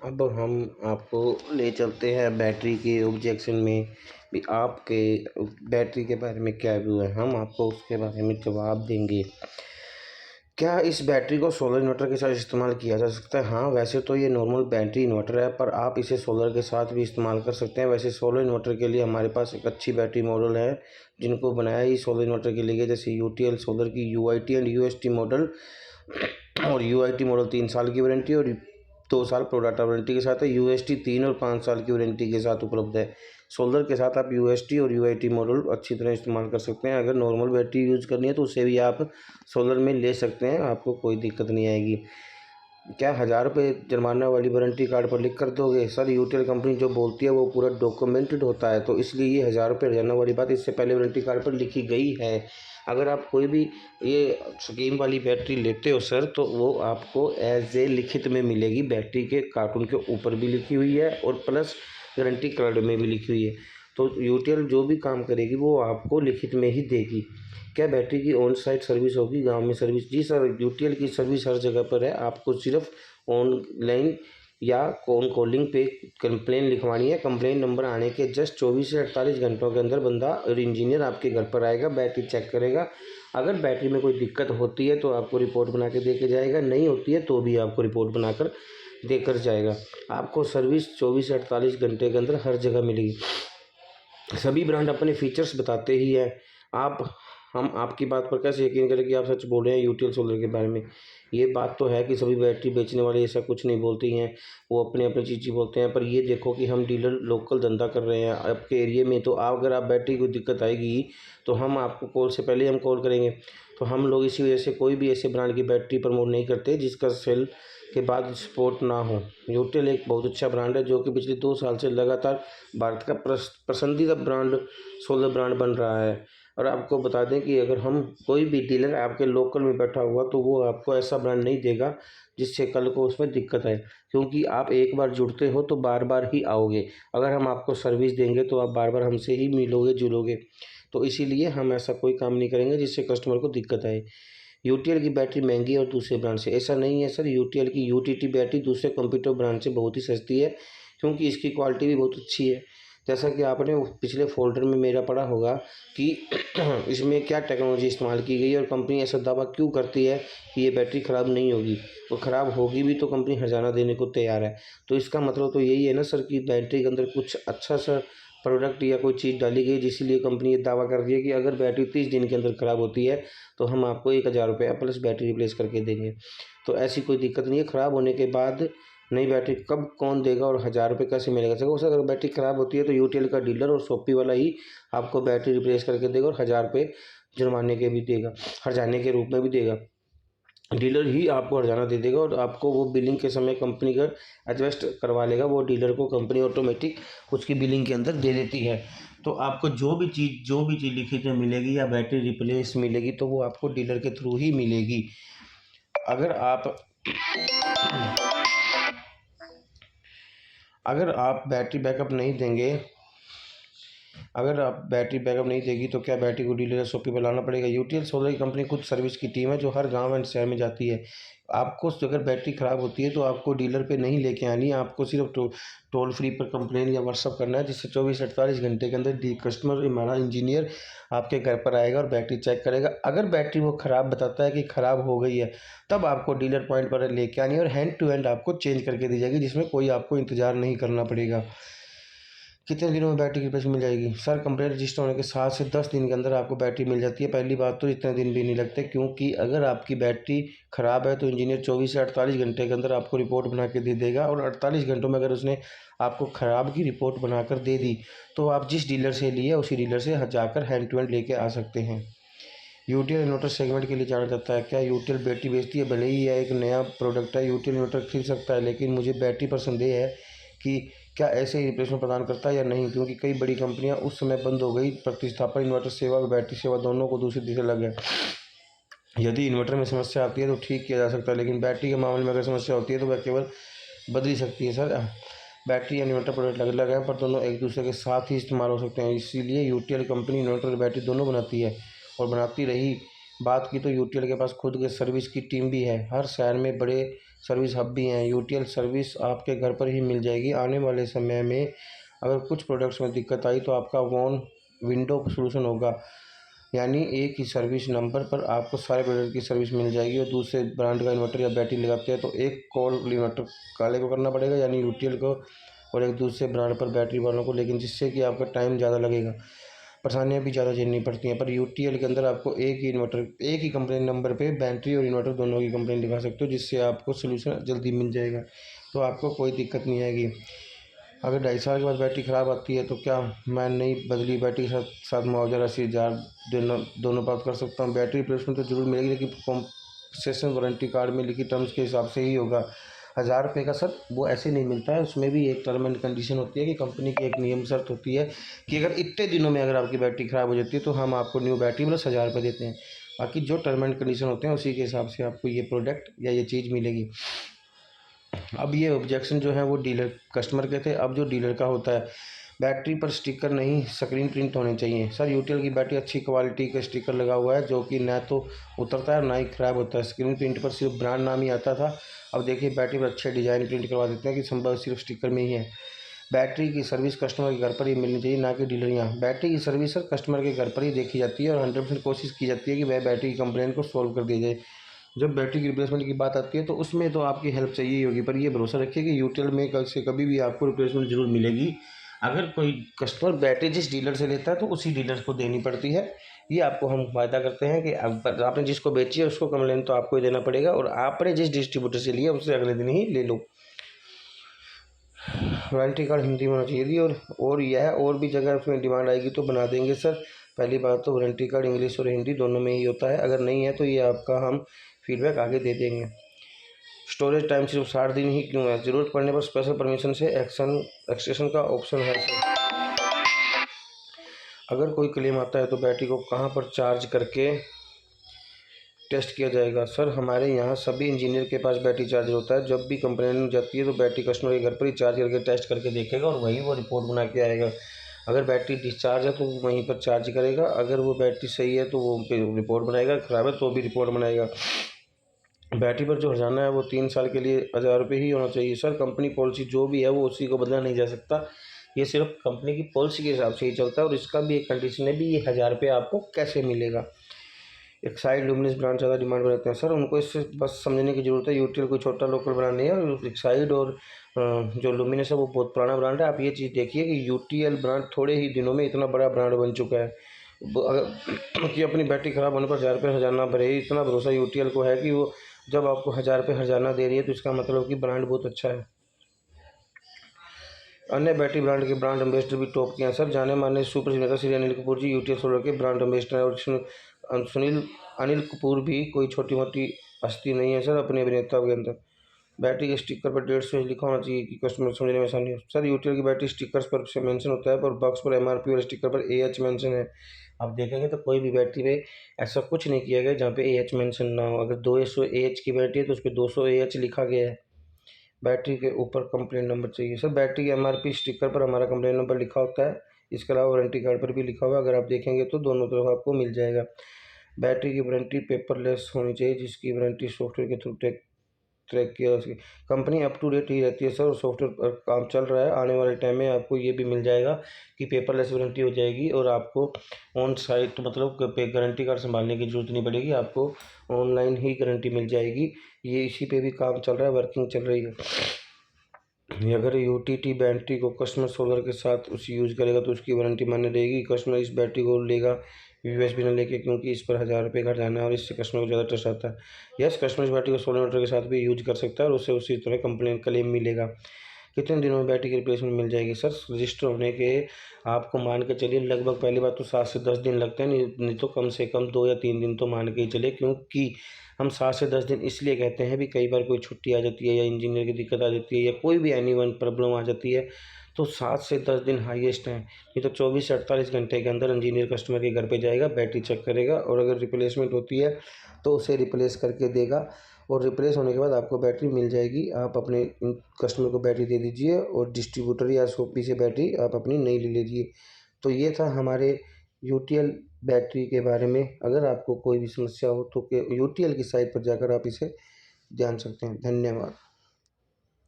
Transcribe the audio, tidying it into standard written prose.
अब हम आपको ले चलते हैं बैटरी के ऑब्जेक्शन में भी आपके बैटरी के बारे में क्या व्यू है। हम आपको उसके बारे में जवाब देंगे। क्या इस बैटरी को सोलर इन्वर्टर के साथ इस्तेमाल किया जा सकता है? हाँ, वैसे तो ये नॉर्मल बैटरी इन्वर्टर है, पर आप इसे सोलर के साथ भी इस्तेमाल कर सकते हैं। वैसे सोलर इन्वर्टर के लिए हमारे पास एक अच्छी बैटरी मॉडल है जिनको बनाया ही सोलर इन्वर्टर के लिए, जैसे यूटीएल सोलर की यूआईटी एंड यूएसटी मॉडल। और यूआईटी मॉडल 3 साल की वारंटी और 2 साल प्रोडाटा वारंटी के साथ है। यूएसटी 3 और 5 साल की वारंटी के साथ उपलब्ध है। सोलर के साथ आप यूएसटी और यूआईटी मॉडल अच्छी तरह इस्तेमाल कर सकते हैं। अगर नॉर्मल बैटरी यूज़ करनी है तो उसे भी आप सोलर में ले सकते हैं, आपको कोई दिक्कत नहीं आएगी। क्या 1000 रुपये जुर्माना वाली वारंटी कार्ड पर लिख कर दोगे? सर, यूटीएल कंपनी जो बोलती है वो पूरा डॉक्यूमेंटेड होता है, तो इसलिए ये 1000 रुपये हर्जाना वाली बात इससे पहले वारंटी कार्ड पर लिखी गई है। अगर आप कोई भी ये स्कीम वाली बैटरी लेते हो सर, तो वो आपको एज ए लिखित में मिलेगी। बैटरी के कार्टून के ऊपर भी लिखी हुई है और प्लस गारंटी कार्ड में भी लिखी हुई है। तो यूटीएल जो भी काम करेगी वो आपको लिखित में ही देगी। क्या बैटरी की ऑन साइट सर्विस होगी, गांव में सर्विस? जी सर, यूटीएल की सर्विस हर जगह पर है। आपको सिर्फ ऑनलाइन या कॉलिंग पे कंप्लेन लिखवानी है। कंप्लेन नंबर आने के जस्ट 24 से 48 घंटों के अंदर बंदा और इंजीनियर आपके घर पर आएगा, बैटरी चेक करेगा। अगर बैटरी में कोई दिक्कत होती है तो आपको रिपोर्ट बना के दे के जाएगा, नहीं होती है तो भी आपको रिपोर्ट बनाकर देकर जाएगा। आपको सर्विस 24 से 48 घंटे के अंदर हर जगह मिलेगी। सभी ब्रांड अपने फीचर्स बताते ही है। हम आपकी बात पर कैसे यकीन करें कि आप सच बोल रहे हैं यूटीएल सोलर के बारे में? ये बात तो है कि सभी बैटरी बेचने वाले ऐसा कुछ नहीं बोलती हैं, वो अपने अपने चीज़ बोलते हैं। पर ये देखो कि हम डीलर लोकल धंधा कर रहे हैं आपके एरिया में, तो अगर आप बैटरी को दिक्कत आएगी तो हम आपको कॉल से पहले हम कॉल करेंगे। तो हम लोग इसी वजह से कोई भी ऐसे ब्रांड की बैटरी प्रमोट नहीं करते जिसका सेल के बाद सपोर्ट ना हो। यूटीएल एक बहुत अच्छा ब्रांड है जो कि पिछले 2 साल से लगातार भारत का पसंदीदा ब्रांड सोलर ब्रांड बन रहा है। और आपको बता दें कि अगर हम कोई भी डीलर आपके लोकल में बैठा हुआ तो वो आपको ऐसा ब्रांड नहीं देगा जिससे कल को उसमें दिक्कत आए, क्योंकि आप एक बार जुड़ते हो तो बार बार ही आओगे। अगर हम आपको सर्विस देंगे तो आप बार बार हमसे ही मिलोगे जुलोगे। तो इसीलिए हम ऐसा कोई काम नहीं करेंगे जिससे कस्टमर को दिक्कत आए। यूटीएल की बैटरी महंगी है और दूसरे ब्रांड से, ऐसा नहीं है सर। यूटीएल की यूटीटी बैटरी दूसरे कंप्यूटर ब्रांड से बहुत ही सस्ती है, क्योंकि इसकी क्वालिटी भी बहुत अच्छी है। जैसा कि आपने पिछले फोल्डर में मेरा पढ़ा होगा कि इसमें क्या टेक्नोलॉजी इस्तेमाल की गई है और कंपनी ऐसा दावा क्यों करती है कि ये बैटरी ख़राब नहीं होगी। वो ख़राब होगी भी तो कंपनी हर्जाना देने को तैयार है। तो इसका मतलब तो यही है ना सर कि बैटरी के अंदर कुछ अच्छा सा प्रोडक्ट या कोई चीज़ डाली गई, जिसलिए कंपनी ये दावा कर रही है कि अगर बैटरी 30 दिन के अंदर ख़राब होती है तो हम आपको 1000 रुपये प्लस बैटरी रिप्लेस करके देंगे। तो ऐसी कोई दिक्कत नहीं है। ख़राब होने के बाद नई बैटरी कब कौन देगा और 1000 रुपये कैसे मिलेगा? सर, अगर बैटरी ख़राब होती है तो यूटीएल का डीलर और शॉपी वाला ही आपको बैटरी रिप्लेस करके देगा और 1000 रुपये जुर्माने के भी देगा, हर्जाने के रूप में भी देगा। डीलर ही आपको हर्जाना दे देगा और आपको वो बिलिंग के समय कंपनी का एडजस्ट करवा लेगा। वो डीलर को कंपनी ऑटोमेटिक उसकी बिलिंग के अंदर दे देती है। तो आपको जो भी चीज़ लिखित में मिलेगी या बैटरी रिप्लेस मिलेगी तो वो आपको डीलर के थ्रू ही मिलेगी। अगर आप अगर आप बैटरी बैकअप नहीं देंगे अगर आप बैटरी बैकअप नहीं देगी तो क्या बैटरी को डीलर या शॉपी पर लाना पड़ेगा? यूटीएल सोलर की कंपनी खुद सर्विस की टीम है जो हर गांव एंड शहर में जाती है। आपको अगर बैटरी ख़राब होती है तो आपको डीलर पे नहीं लेके आनी है, आपको सिर्फ टोल फ्री पर कंप्लेन या व्हाट्सअप करना है, जिससे 24 से 48 घंटे के अंदर कस्टमर हमारा इंजीनियर आपके घर पर आएगा और बैटरी चेक करेगा। अगर बैटरी वो ख़राब बताता है कि ख़राब हो गई है, तब आपको डीलर पॉइंट पर लेके आनी है और हैंड टू हैंड आपको चेंज करके दी जाएगी, जिसमें कोई आपको इंतज़ार नहीं करना पड़ेगा। कितने दिनों में बैटरी रिप्लेस मिल जाएगी? सर, कंप्लेंट रजिस्टर होने के 7 से 10 दिन के अंदर आपको बैटरी मिल जाती है। पहली बात तो इतने दिन भी नहीं लगते, क्योंकि अगर आपकी बैटरी ख़राब है तो इंजीनियर 24 से 48 घंटे के अंदर आपको रिपोर्ट बना के दे देगा। और 48 घंटों में अगर उसने आपको ख़राब की रिपोर्ट बनाकर दे दी तो आप जिस डीलर से लिए उसी डीलर से जाकर हैंड टू हैंड लेके आ सकते हैं। यूटीएल इन्वर्टर सेगमेंट के लिए जाना जाता है। क्या यूटीएल बैटरी बेचती है? भले ही यह एक नया प्रोडक्ट है, यूटीएल इन्वर्टर खरीद सकता है, लेकिन मुझे बैटरी पर संदेह है कि क्या ऐसे ही रिप्लेसमेंट प्रदान करता है या नहीं, क्योंकि कई बड़ी कंपनियां उस समय बंद हो गई। प्रतिस्थापन इन्वर्टर सेवा और बैटरी सेवा दोनों को दूसरी दिशा लग है। यदि इन्वर्टर में समस्या आती है तो ठीक किया जा सकता है, लेकिन बैटरी के मामले में अगर समस्या होती है तो वह केवल बदली सकती है। सर, बैटरी या इन्वर्टर प्रोडक्ट अलग अलग है, पर दोनों एक दूसरे के साथ ही इस्तेमाल हो सकते हैं। इसीलिए यूटीएल कंपनी इन्वर्टर और बैटरी दोनों बनाती है और बनाती रही। बात की तो यूटीएल के पास खुद के सर्विस की टीम भी है। हर शहर में बड़े सर्विस हब भी हैं। यूटीएल सर्विस आपके घर पर ही मिल जाएगी। आने वाले समय में अगर कुछ प्रोडक्ट्स में दिक्कत आई तो आपका वन विंडो सोल्यूशन होगा, यानी एक ही सर्विस नंबर पर आपको सारे प्रोडक्ट की सर्विस मिल जाएगी। और दूसरे ब्रांड का इन्वर्टर या बैटरी लगाते हैं तो एक कॉल इन्वर्टर वाले को करना पड़ेगा, यानी यूटीएल को, और एक दूसरे ब्रांड पर बैटरी वालों को, लेकिन जिससे कि आपका टाइम ज़्यादा लगेगा, परेशानियाँ भी ज़्यादा झेलनी पड़ती हैं। पर यूटीएल के अंदर आपको एक ही इन्वर्टर, एक ही कंप्लेन नंबर पे बैटरी और इन्वर्टर दोनों की कंप्लेन लिखा सकते हो, जिससे आपको सोल्यूशन जल्दी मिल जाएगा, तो आपको कोई दिक्कत नहीं आएगी। अगर 2.5 साल के बाद बैटरी ख़राब आती है तो क्या मैं नई बदली बैटरी के साथ साथ मुआवजा राशि 1000 दोनों प्राप्त कर सकता हूँ? बैटरी रिप्लेसमेंट तो जरूर मिलेगी, लेकिन कॉम्पनसेशन वारंटी कार्ड में लिखी टर्म्स के हिसाब से ही होगा। 1000 रुपये का सर वो ऐसे नहीं मिलता है, उसमें भी एक टर्म एंड कंडीशन होती है कि कंपनी की एक नियम शर्त होती है कि अगर इतने दिनों में अगर आपकी बैटरी ख़राब हो जाती है तो हम आपको न्यू बैटरी प्लस 1000 रुपये देते हैं। बाकी जो टर्म एंड कंडीशन होते हैं उसी के हिसाब से आपको ये प्रोडक्ट या ये चीज़ मिलेगी। अब ये ऑब्जेक्शन जो है वो डीलर कस्टमर के थे। अब जो डीलर का होता है, बैटरी पर स्टिकर नहीं स्क्रीन प्रिंट होने चाहिए। सर यूटीएल की बैटरी अच्छी क्वालिटी का स्टिकर लगा हुआ है जो कि ना तो उतरता है और ना ही ख़राब होता है। स्क्रीन प्रिंट पर सिर्फ ब्रांड नाम ही आता था, अब देखिए बैटरी पर अच्छे डिज़ाइन प्रिंट करवा देते हैं कि संभव सिर्फ स्टिकर में ही है। बैटरी की सर्विस कस्टमर के घर पर ही मिलनी चाहिए, ना कि डीलर यहाँ। बैटरी की सर्विस सर कस्टमर के घर पर ही देखी जाती है और 100% कोशिश की जाती है कि वह बैटरी की कंप्लेंट को सॉल्व कर दी जाए। जब बैटरी की रिप्लेसमेंट की बात आती है तो उसमें तो आपकी हेल्प चाहिए ही होगी, पर ये भरोसा रखिए कि यूटीएल में कल से कभी भी आपको रिप्लेसमेंट जरूर मिलेगी। अगर कोई कस्टमर बैटरी जिस डीलर से लेता है तो उसी डीलर को देनी पड़ती है। ये आपको हम वायदा करते हैं कि अब आपने जिसको बेची है उसको कंप्लेन तो आपको ही देना पड़ेगा, और आपने जिस डिस्ट्रीब्यूटर से लिया उससे अगले दिन ही ले लो। वारंटी कार्ड हिंदी में होना चाहिए थी, और यह और भी जगह उसमें डिमांड आएगी तो बना देंगे सर। पहली बात तो वारंटी कार्ड इंग्लिश और हिंदी दोनों में ही होता है, अगर नहीं है तो ये आपका हम फीडबैक आगे दे देंगे। स्टोरेज टाइम सिर्फ 60 दिन ही क्यों है? ज़रूरत पड़ने पर स्पेशल परमिशन से एक्सटेंशन का ऑप्शन है सर। अगर कोई क्लेम आता है तो बैटरी को कहाँ पर चार्ज करके टेस्ट किया जाएगा? सर हमारे यहाँ सभी इंजीनियर के पास बैटरी चार्जर होता है। जब भी कंप्लेन जाती है तो बैटरी कस्टमर के घर पर ही चार्ज करके टेस्ट करके देखेगा और वहीं वो रिपोर्ट बना के आएगा। अगर बैटरी डिस्चार्ज है तो वहीं पर चार्ज करेगा, अगर वो बैटरी सही है तो वो रिपोर्ट बनाएगा, ख़राब है तो भी रिपोर्ट बनाएगा। बैटरी पर जो हर्जाना है वो 3 साल के लिए 1000 रुपये ही होना चाहिए। सर कंपनी पॉलिसी जो भी है वो उसी को बदला नहीं जा सकता, ये सिर्फ कंपनी की पॉलिसी के हिसाब से ही चलता है, और इसका भी एक कंडीशन है भी ये 1000 रुपये आपको कैसे मिलेगा। एक्साइड लुमिनस ब्रांड ज़्यादा डिमांड में रहते हैं सर, उनको इससे बस समझने की ज़रूरत है। यूटीएल कोई छोटा लोकल ब्रांड नहीं है, और एक्साइड और जो लुमिनस है वो बहुत पुराना ब्रांड है। आप ये चीज़ देखिए कि यूटीएल ब्रांड थोड़े ही दिनों में इतना बड़ा ब्रांड बन चुका है। अगर कि अपनी बैटरी ख़राब होने पर 1000 रुपये हर्जाना भरे, इतना भरोसा यूटीएल को है कि वो जब आपको 1000 रुपये हर्जाना दे रही है तो इसका मतलब कि ब्रांड बहुत अच्छा है। अन्य बैटरी ब्रांड के ब्रांड एम्बेसडर भी टॉप के हैं सर। जाने माने सुपर नेता श्री अनिल कपूर जी यूटीएल सोलर के ब्रांड एम्बेसडर हैं, और सुनील अनिल कपूर भी कोई छोटी मोटी हस्ती नहीं है सर अपने अभिनेता के अंदर। बैटरी के स्टिकर पर 150 लिखा होना चाहिए कि कस्टमर समझने में आसानी हो। सर यूटीएल की बैटरी स्टिकर्स पर से मेंशन होता है, पर बॉक्स पर एमआरपी और स्टिकर पर एएच मेंशन है। आप देखेंगे तो कोई भी बैटरी में ऐसा कुछ नहीं किया गया जहाँ पे एएच मेंशन ना हो। अगर 200 एएच की बैटरी है तो उस पर 200 एएच लिखा गया है। बैटरी के ऊपर कंप्लेन नंबर चाहिए सर। बैटरी के एमआरपी स्टिकर पर हमारा कंप्लेन नंबर लिखा होता है, इसके अलावा वारंटी कार्ड पर भी लिखा हुआ है, अगर आप देखेंगे तो दोनों तरफ आपको मिल जाएगा। बैटरी की वारंटी पेपरलेस होनी चाहिए, जिसकी वारंटी सॉफ्टवेयर के थ्रू ट्रैक किया उसकी कंपनी अप टू डेट ही रहती है सर, और सॉफ्टवेयर पर काम चल रहा है। आने वाले टाइम में आपको ये भी मिल जाएगा कि पेपरलेस वारंटी हो जाएगी, और आपको ऑन साइट मतलब गारंटी कार्ड संभालने की ज़रूरत नहीं पड़ेगी, आपको ऑनलाइन ही गारंटी मिल जाएगी। ये इसी पे भी काम चल रहा है, वर्किंग चल रही है। अगर यूटीटी बैटरी को कस्टमर सोलर के साथ उस यूज़ करेगा तो उसकी वारंटी मान्य रहेगी। कस्टमर इस बैटरी को लेगा यूएसबी न लेके, क्योंकि इस पर 1000 रुपये का हर्जाना है और इससे कस्टमर को ज़्यादा ट्रस्ट आता है। यस, कस्टमर इस बैटरी को सोलर मीटर के साथ भी यूज कर सकता है और उसे उसी तरह कंप्लेन क्लेम मिलेगा। कितने दिनों में बैटरी की रिप्लेसमेंट मिल जाएगी? सर रजिस्टर होने के आपको मान के चलिए लगभग पहली बात तो 7 से 10 दिन लगते हैं, नहीं तो कम से कम 2 या 3 दिन तो मान के ही चले, क्योंकि हम 7 से 10 दिन इसलिए कहते हैं भी कई बार कोई छुट्टी आ जाती है या इंजीनियर की दिक्कत आ जाती है या कोई भी एनी वन प्रॉब्लम आ जाती है, तो 7 से 10 दिन हाईएस्ट हैं। नहीं तो 24 से 48 घंटे के अंदर इंजीनियर कस्टमर के घर पे जाएगा, बैटरी चेक करेगा, और अगर रिप्लेसमेंट होती है तो उसे रिप्लेस करके देगा, और रिप्लेस होने के बाद आपको बैटरी मिल जाएगी। आप अपने कस्टमर को बैटरी दे दीजिए और डिस्ट्रीब्यूटर या शॉपी से बैटरी आप अपनी नई ले लीजिए। तो ये था हमारे यूटीएल बैटरी के बारे में। अगर आपको कोई भी समस्या हो तो यूटीएल की साइट पर जाकर आप इसे जान सकते हैं। धन्यवाद।